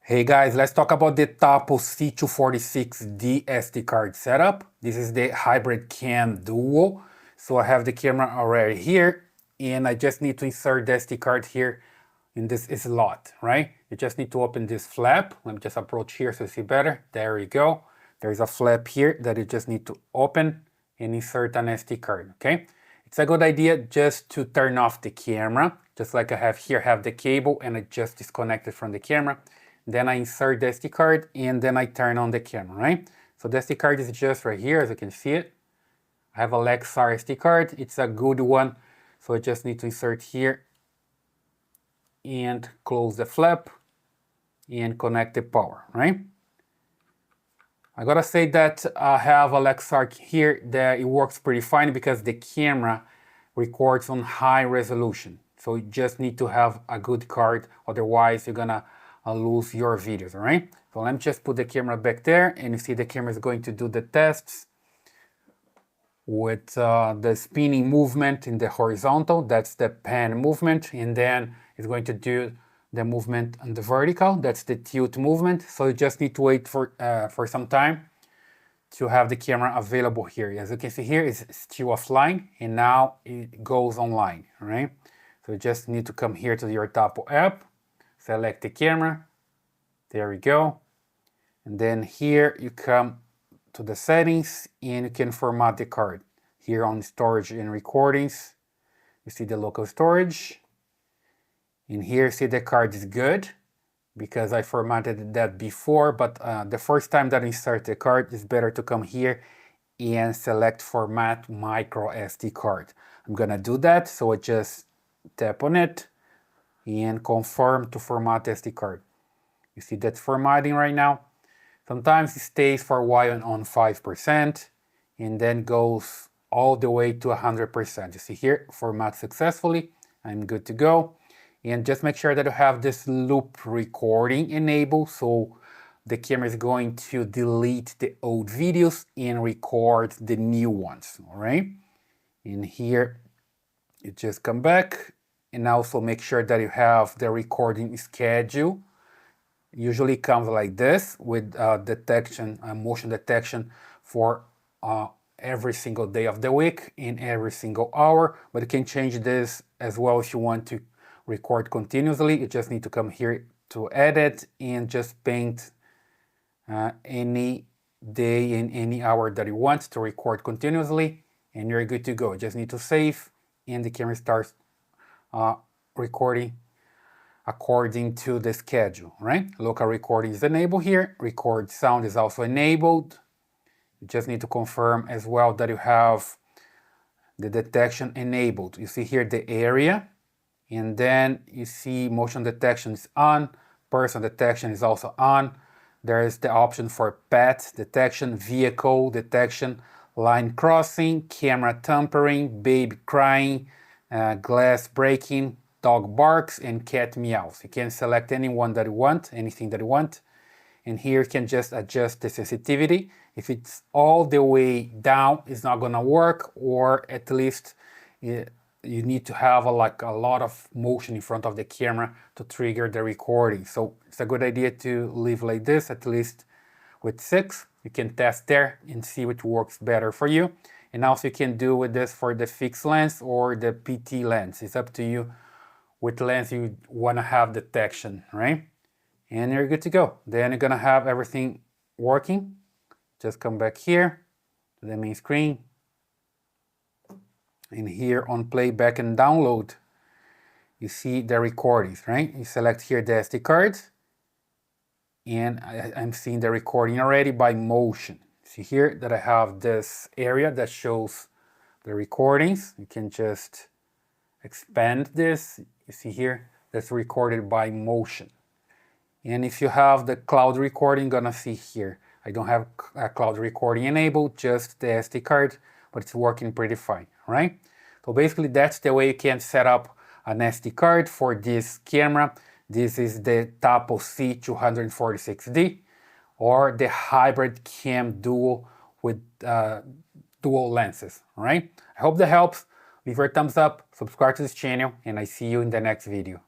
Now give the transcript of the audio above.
Hey guys, let's talk about the Tapo C246D SD card setup. This is the HybridCam Duo. So I have the camera already here and I just need to insert the SD card here in this slot, right? You just need to open this flap. Let me just approach here so you see better. There you go. There's a flap here that you just need to open and insert an SD card, okay? It's a good idea just to turn off the camera, just like I have here, have the cable and I just disconnect it from the camera. Then I insert the SD card and then I turn on the camera, right? So the SD card is just right here, as you can see it. I have a Lexar SD card, it's a good one. So I just need to insert here and close the flap and connect the power, right? I gotta say that I have a Lexar here that it works pretty fine because the camera records on high resolution. So you just need to have a good card, otherwise you're gonna lose your videos, all right? So let me just put the camera back there and you see the camera is going to do the tests with the spinning movement in the horizontal, that's the pan movement, and then it's going to do the movement on the vertical, that's the tilt movement. So you just need to wait for some time to have the camera available here. As you can see here, it's still offline and now it goes online, all right? So you just need to come here to your Tapo app, select the camera, there we go. And then here you come to the settings and you can format the card. Here on storage and recordings, you see the local storage. And here see the card is good because I formatted that before, but the first time that I insert the card, it's better to come here and select format microSD card. I'm gonna do that, so I just tap on it and confirm to format SD card. You see that's formatting right now. Sometimes it stays for a while on 5% and then goes all the way to 100%. You see here, format successfully. I'm good to go. And just make sure that you have this loop recording enabled, so the camera is going to delete the old videos and record the new ones, all right? And here, you just come back and also make sure that you have the recording schedule. Usually comes like this with detection, motion detection for every single day of the week in every single hour, but you can change this as well if you want to record continuously. You just need to come here to edit and just paint any day and any hour that you want to record continuously and you're good to go. You just need to save and the camera starts recording according to the schedule, right? Local recording is enabled here. Record sound is also enabled. You just need to confirm as well that you have the detection enabled. You see here the area, and then you see motion detection is on, person detection is also on. There is the option for pet detection, vehicle detection, line crossing, camera tampering, baby crying, glass breaking, dog barks, and cat meows. You can select any one that you want, anything that you want. And here you can just adjust the sensitivity. If it's all the way down, it's not gonna work, or at least you need to have a lot of motion in front of the camera to trigger the recording. So it's a good idea to leave like this, at least with 6. You can test there and see which works better for you. And also you can do with this for the fixed lens or the PT lens. It's up to you which lens you wanna have detection, right? And you're good to go. Then you're gonna have everything working. Just come back here to the main screen. And here on Playback and Download, you see the recordings, right? You select here the SD cards, and I'm seeing the recording already by motion. See here that I have this area that shows the recordings. You can just expand this. You see here, that's recorded by motion. And if you have the cloud recording, gonna see here. I don't have a cloud recording enabled, just the SD card, but it's working pretty fine, right? So basically that's the way you can set up an SD card for this camera. This is the Tapo C246D or the HybridCam Duo with dual lenses, right? I hope that helps. Leave your thumbs up, subscribe to this channel, and I see you in the next video.